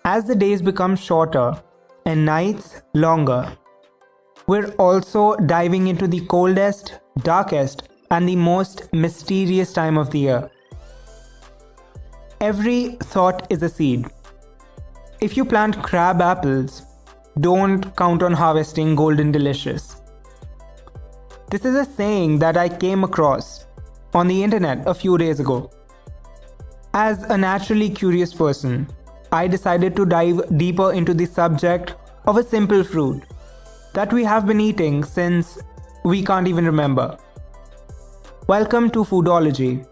As the days become shorter and nights longer, we're also diving into the coldest, darkest, and the most mysterious time of the year. Every thought is a seed. If you plant crab apples, don't count on harvesting golden delicious. This is a saying that I came across on the internet a few days ago. As a naturally curious person, I decided to dive deeper into the subject of a simple fruit that we have been eating since we can't even remember. Welcome to Foodology.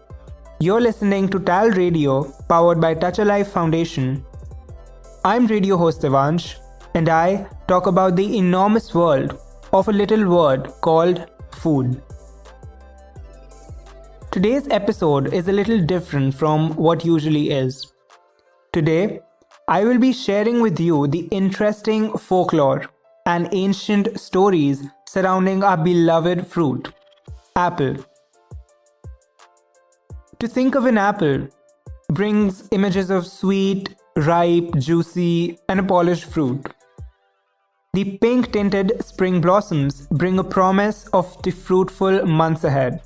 You're listening to TAL Radio, powered by Touch a Life Foundation. I'm radio host Devansh, and I talk about the enormous world of a little word called food. Today's episode is a little different from what usually is. Today, I will be sharing with you the interesting folklore and ancient stories surrounding our beloved fruit, apple. To think of an apple brings images of sweet, ripe, juicy, and a polished fruit. The pink-tinted spring blossoms bring a promise of the fruitful months ahead.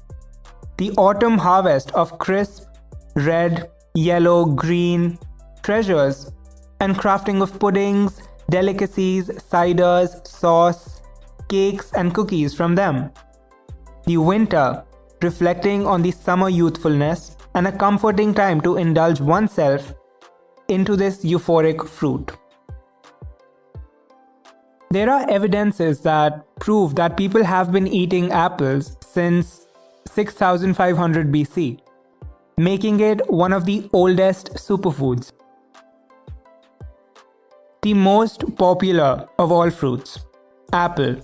The autumn harvest of crisp, red, yellow, green treasures and crafting of puddings, delicacies, ciders, sauce, cakes, and cookies from them. The winter, reflecting on the summer youthfulness and a comforting time to indulge oneself into this euphoric fruit. There are evidences that prove that people have been eating apples since 6500 BC, making it one of the oldest superfoods. The most popular of all fruits, apple,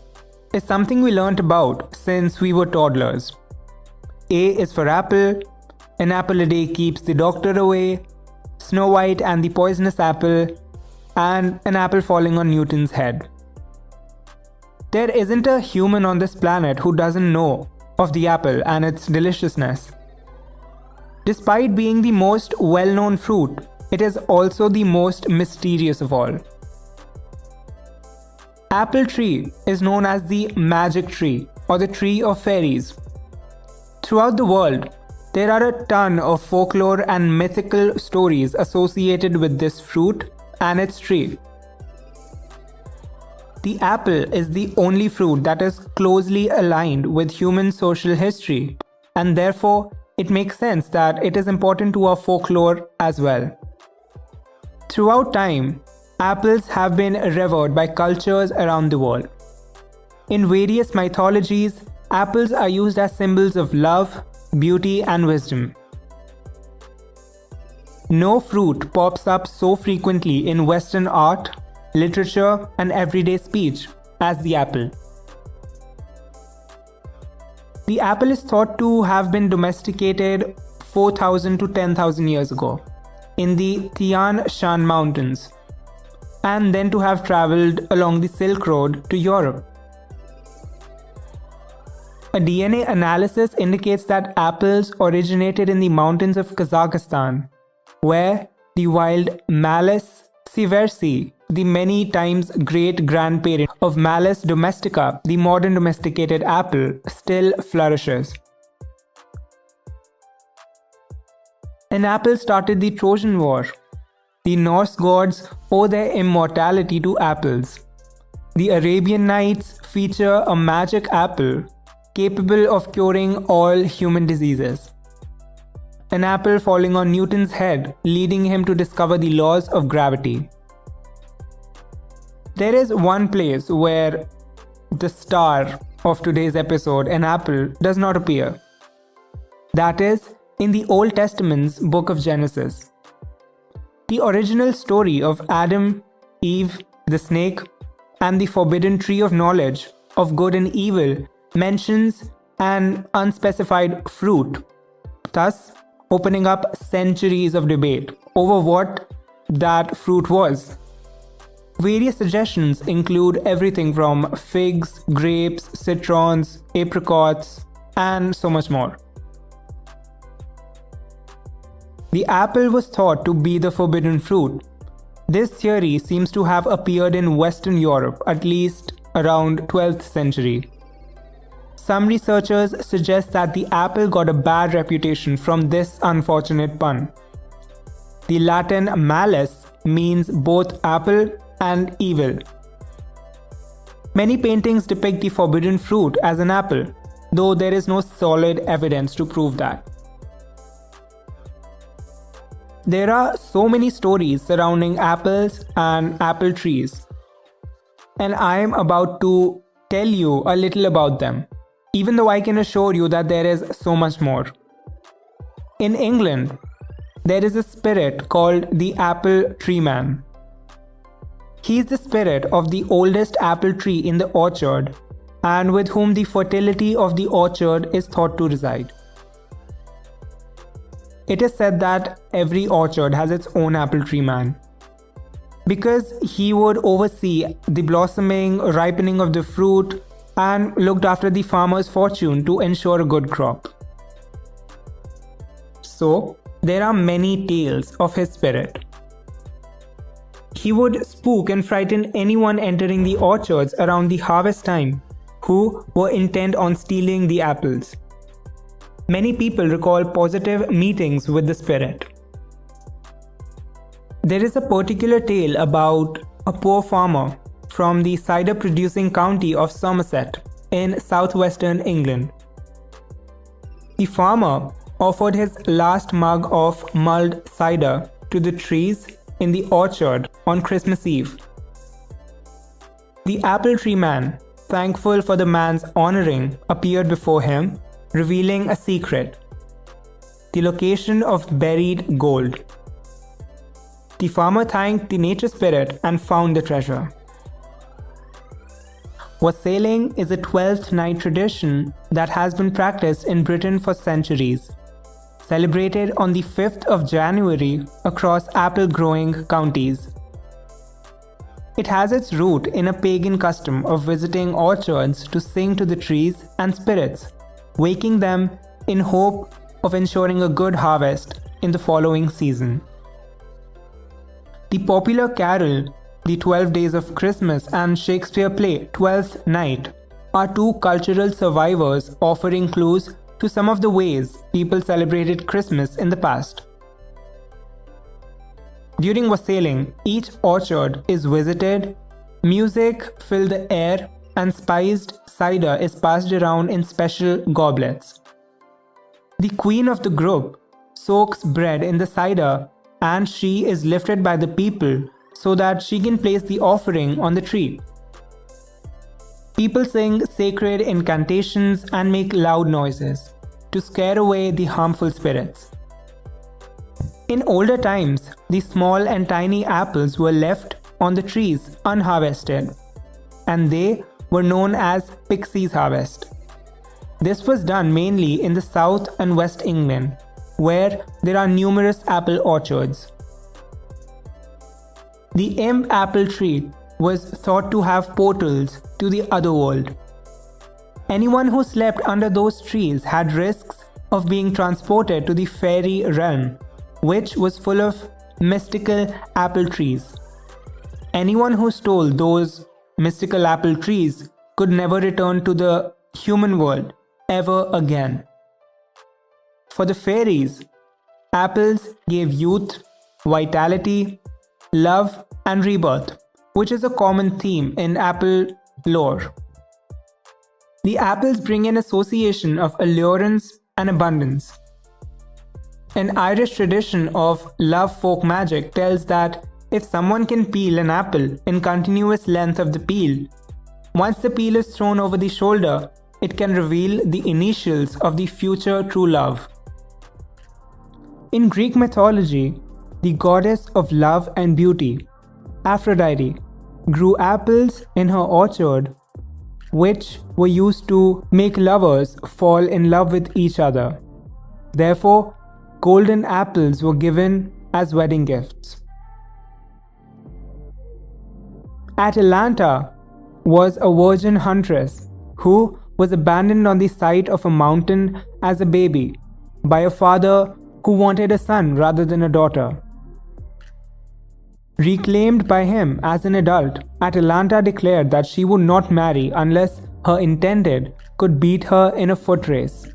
is something we learnt about since we were toddlers. A is for apple, an apple a day keeps the doctor away, Snow White and the poisonous apple, and an apple falling on Newton's head. There isn't a human on this planet who doesn't know of the apple and its deliciousness. Despite being the most well-known fruit, it is also the most mysterious of all. Apple tree is known as the magic tree or the tree of fairies. Throughout the world, there are a ton of folklore and mythical stories associated with this fruit and its tree. The apple is the only fruit that is closely aligned with human social history, and therefore it makes sense that it is important to our folklore as well. Throughout time, apples have been revered by cultures around the world. In various mythologies, apples are used as symbols of love, beauty, and wisdom. No fruit pops up so frequently in Western art, literature, and everyday speech as the apple. The apple is thought to have been domesticated 4,000 to 10,000 years ago in the Tian Shan Mountains, and then to have traveled along the Silk Road to Europe. A DNA analysis indicates that apples originated in the mountains of Kazakhstan, where the wild Malus sieversii, the many times great-grandparent of Malus domestica, the modern domesticated apple, still flourishes. An apple started the Trojan War. The Norse gods owe their immortality to apples. The Arabian Nights feature a magic apple capable of curing all human diseases. An apple falling on Newton's head, leading him to discover the laws of gravity. There is one place where the star of today's episode, an apple, does not appear. That is in the Old Testament's book of Genesis. The original story of Adam, Eve, the snake, and the forbidden tree of knowledge of good and evil mentions an unspecified fruit, thus opening up centuries of debate over what that fruit was. Various suggestions include everything from figs, grapes, citrons, apricots, and so much more. The apple was thought to be the forbidden fruit. This theory seems to have appeared in Western Europe at least around 12th century. Some researchers suggest that the apple got a bad reputation from this unfortunate pun. The Latin malus means both apple and evil. Many paintings depict the forbidden fruit as an apple, though there is no solid evidence to prove that. There are so many stories surrounding apples and apple trees, and I am about to tell you a little about them, even though I can assure you that there is so much more. In England, there is a spirit called the apple tree man. He is the spirit of the oldest apple tree in the orchard and with whom the fertility of the orchard is thought to reside. It is said that every orchard has its own apple tree man, because he would oversee the blossoming, ripening of the fruit and looked after the farmer's fortune to ensure a good crop. So, there are many tales of his spirit. He would spook and frighten anyone entering the orchards around the harvest time who were intent on stealing the apples. Many people recall positive meetings with the spirit. There is a particular tale about a poor farmer from the cider-producing county of Somerset in southwestern England. The farmer offered his last mug of mulled cider to the trees in the orchard on Christmas Eve. The apple tree man, thankful for the man's honoring, appeared before him, revealing a secret: the location of buried gold. The farmer thanked the nature spirit and found the treasure. Wassailing is a 12th night tradition that has been practiced in Britain for centuries, celebrated on the 5th of January across apple-growing counties. It has its root in a pagan custom of visiting orchards to sing to the trees and spirits, waking them in hope of ensuring a good harvest in the following season. The popular carol, The 12 Days of Christmas, and Shakespeare play, Twelfth Night, are two cultural survivors offering clues to some of the ways people celebrated Christmas in the past. During wassailing, each orchard is visited, music fills the air, and spiced cider is passed around in special goblets. The queen of the group soaks bread in the cider and she is lifted by the people so that she can place the offering on the tree. People sing sacred incantations and make loud noises to scare away the harmful spirits. In older times, the small and tiny apples were left on the trees unharvested, and they were known as Pixie's Harvest. This was done mainly in the South and West England, where there are numerous apple orchards. The imp apple tree was thought to have portals to the other world. Anyone who slept under those trees had risks of being transported to the fairy realm, which was full of mystical apple trees. Anyone who stole those mystical apple trees could never return to the human world ever again. For the fairies, apples gave youth, vitality, love, and rebirth, which is a common theme in apple lore. The apples bring an association of allurance and abundance. An Irish tradition of love folk magic tells that if someone can peel an apple in continuous length of the peel, once the peel is thrown over the shoulder, it can reveal the initials of the future true love. In Greek mythology, the goddess of love and beauty, Aphrodite, grew apples in her orchard, which were used to make lovers fall in love with each other. Therefore, golden apples were given as wedding gifts. Atalanta was a virgin huntress who was abandoned on the side of a mountain as a baby by a father who wanted a son rather than a daughter. Reclaimed by him as an adult, Atalanta declared that she would not marry unless her intended could beat her in a foot race,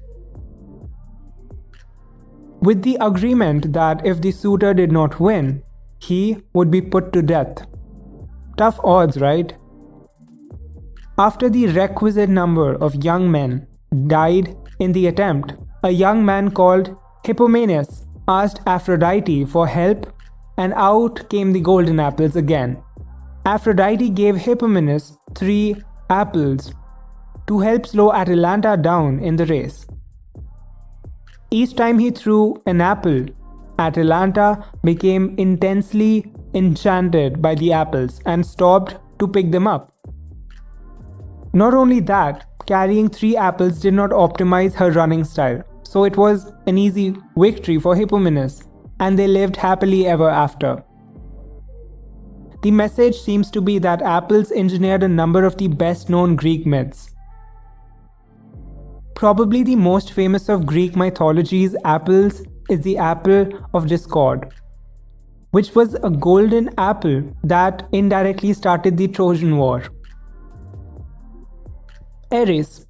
with the agreement that if the suitor did not win, he would be put to death. Tough odds, right? After the requisite number of young men died in the attempt, a young man called Hippomenes asked Aphrodite for help, and out came the golden apples again. Aphrodite gave Hippomenes 3 apples to help slow Atalanta down in the race. Each time he threw an apple, Atalanta became intensely enchanted by the apples and stopped to pick them up. Not only that, carrying 3 apples did not optimize her running style, so it was an easy victory for Hippomenes, and they lived happily ever after. The message seems to be that apples engineered a number of the best-known Greek myths. Probably the most famous of Greek mythology's apples is the apple of discord, which was a golden apple that indirectly started the Trojan War. Eris,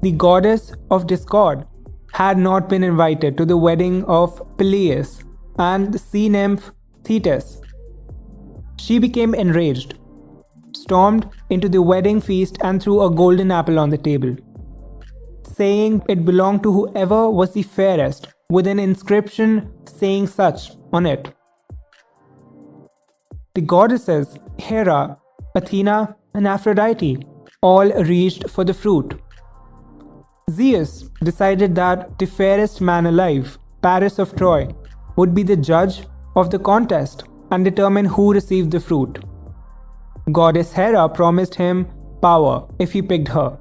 the goddess of discord, had not been invited to the wedding of Peleus and the sea nymph Thetis. She became enraged, stormed into the wedding feast and threw a golden apple on the table, saying it belonged to whoever was the fairest, with an inscription saying such on it. The goddesses Hera, Athena, and Aphrodite all reached for the fruit. Zeus decided that the fairest man alive, Paris of Troy, would be the judge of the contest and determine who received the fruit. Goddess Hera promised him power if he picked her.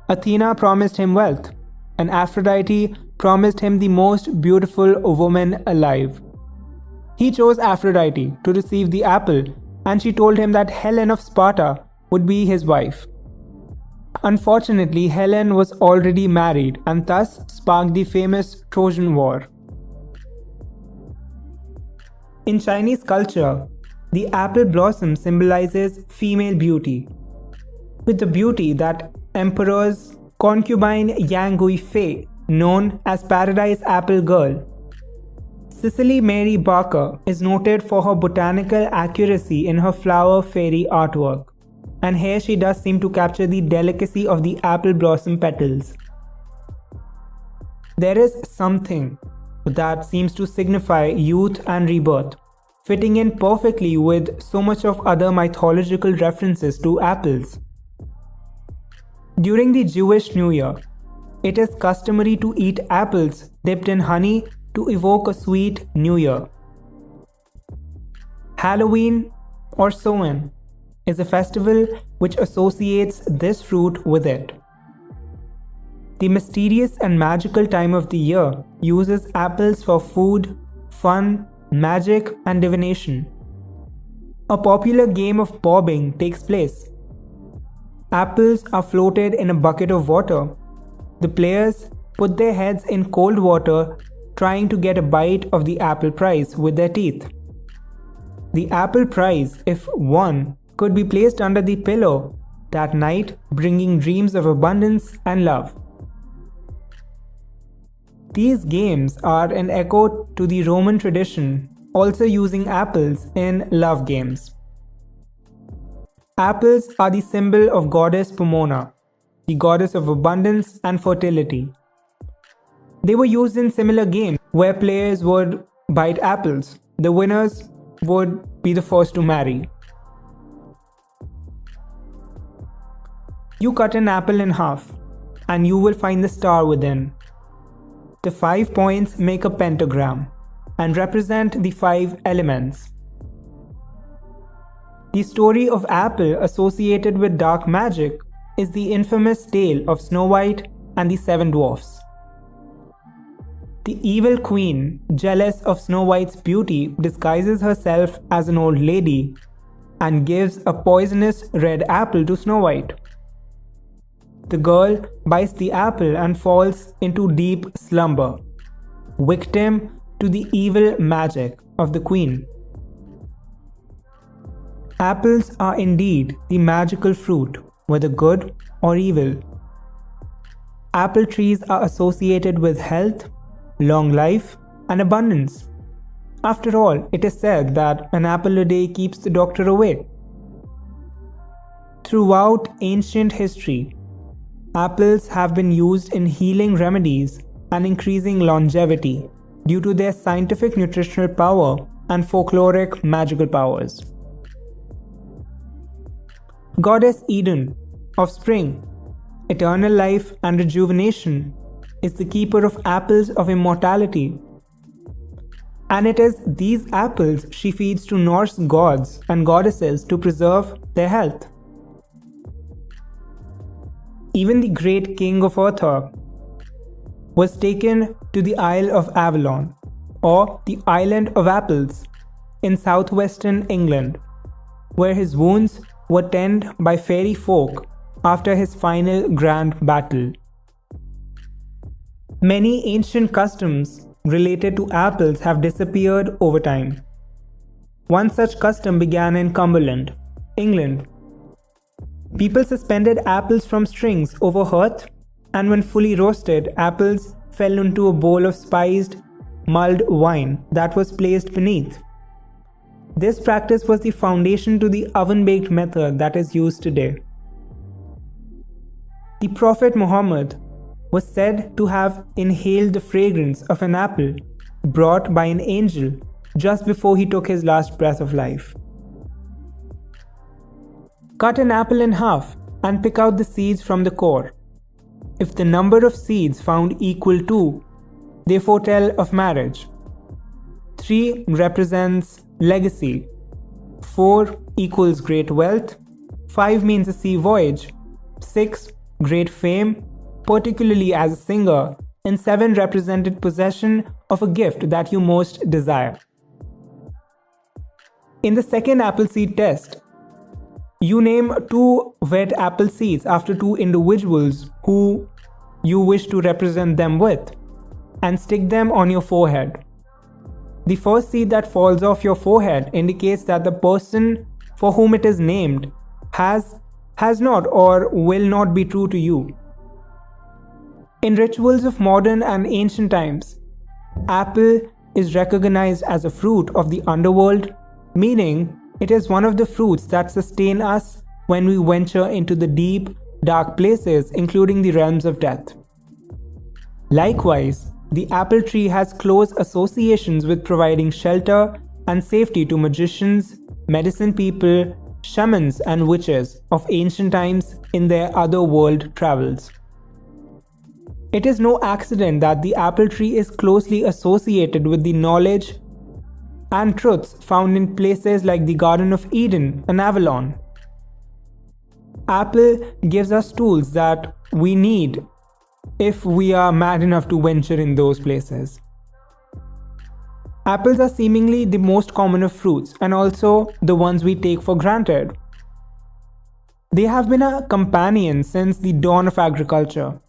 Athena promised him wealth, and Aphrodite promised him the most beautiful woman alive. He chose Aphrodite to receive the apple, and she told him that Helen of Sparta would be his wife. Unfortunately, Helen was already married and thus sparked the famous Trojan War. In Chinese culture, the apple blossom symbolizes female beauty, with the beauty that Emperor's concubine Yang Guifei, known as Paradise Apple Girl. Cicely Mary Barker is noted for her botanical accuracy in her flower fairy artwork, and here she does seem to capture the delicacy of the apple blossom petals. There is something that seems to signify youth and rebirth, fitting in perfectly with so much of other mythological references to apples. During the Jewish New Year, it is customary to eat apples dipped in honey to evoke a sweet New Year. Halloween, or Samhain, is a festival which associates this fruit with it. The mysterious and magical time of the year uses apples for food, fun, magic, and divination. A popular game of bobbing takes place. Apples are floated in a bucket of water. The players put their heads in cold water, trying to get a bite of the apple prize with their teeth. The apple prize, if won, could be placed under the pillow that night, bringing dreams of abundance and love. These games are an echo to the Roman tradition, also using apples in love games. Apples are the symbol of goddess Pomona, the goddess of abundance and fertility. They were used in similar games where players would bite apples. The winners would be the first to marry. You cut an apple in half, and you will find the star within. The 5 points make a pentagram and represent the 5 elements. The story of apple associated with dark magic is the infamous tale of Snow White and the 7 dwarfs. The evil queen, jealous of Snow White's beauty, disguises herself as an old lady and gives a poisonous red apple to Snow White. The girl bites the apple and falls into deep slumber, victim to the evil magic of the queen. Apples are indeed the magical fruit, whether good or evil. Apple trees are associated with health, long life, and abundance. After all, it is said that an apple a day keeps the doctor away. Throughout ancient history, apples have been used in healing remedies and increasing longevity due to their scientific nutritional power and folkloric magical powers. Goddess Eden, of spring, eternal life and rejuvenation, is the keeper of apples of immortality. And it is these apples she feeds to Norse gods and goddesses to preserve their health. Even the great king of Arthur was taken to the Isle of Avalon, or the Island of Apples, in southwestern England, where his wounds were tended by fairy folk after his final grand battle. Many ancient customs related to apples have disappeared over time. One such custom began in Cumberland, England. People suspended apples from strings over hearth, and when fully roasted, apples fell into a bowl of spiced, mulled wine that was placed beneath. This practice was the foundation to the oven-baked method that is used today. The Prophet Muhammad was said to have inhaled the fragrance of an apple brought by an angel just before he took his last breath of life. Cut an apple in half and pick out the seeds from the core. If the number of seeds found equal to, they foretell of marriage. 3 represents legacy. 4 equals great wealth. 5 means a sea voyage. 6 great fame, particularly as a singer. And 7 represented possession of a gift that you most desire. In the second apple seed test, you name 2 wet apple seeds after 2 individuals who you wish to represent them with, and stick them on your forehead. The first seed that falls off your forehead indicates that the person for whom it is named has not or will not be true to you. In rituals of modern and ancient times, apple is recognized as a fruit of the underworld, meaning it is one of the fruits that sustain us when we venture into the deep, dark places, including the realms of death. Likewise, the apple tree has close associations with providing shelter and safety to magicians, medicine people, shamans, and witches of ancient times in their otherworld travels. It is no accident that the apple tree is closely associated with the knowledge and truths found in places like the Garden of Eden and Avalon. Apple gives us tools that we need if we are mad enough to venture in those places. Apples are seemingly the most common of fruits and also the ones we take for granted. They have been a companion since the dawn of agriculture,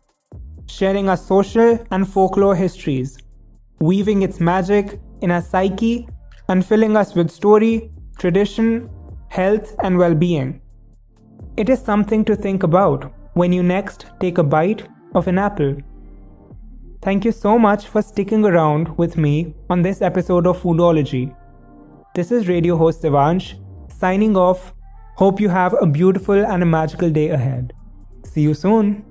sharing our social and folklore histories, weaving its magic in our psyche and filling us with story, tradition, health, and well-being. It is something to think about when you next take a bite of an apple. Thank you so much for sticking around with me on this episode of Foodology. This is radio host Devansh, signing off. Hope you have a beautiful and a magical day ahead. See you soon.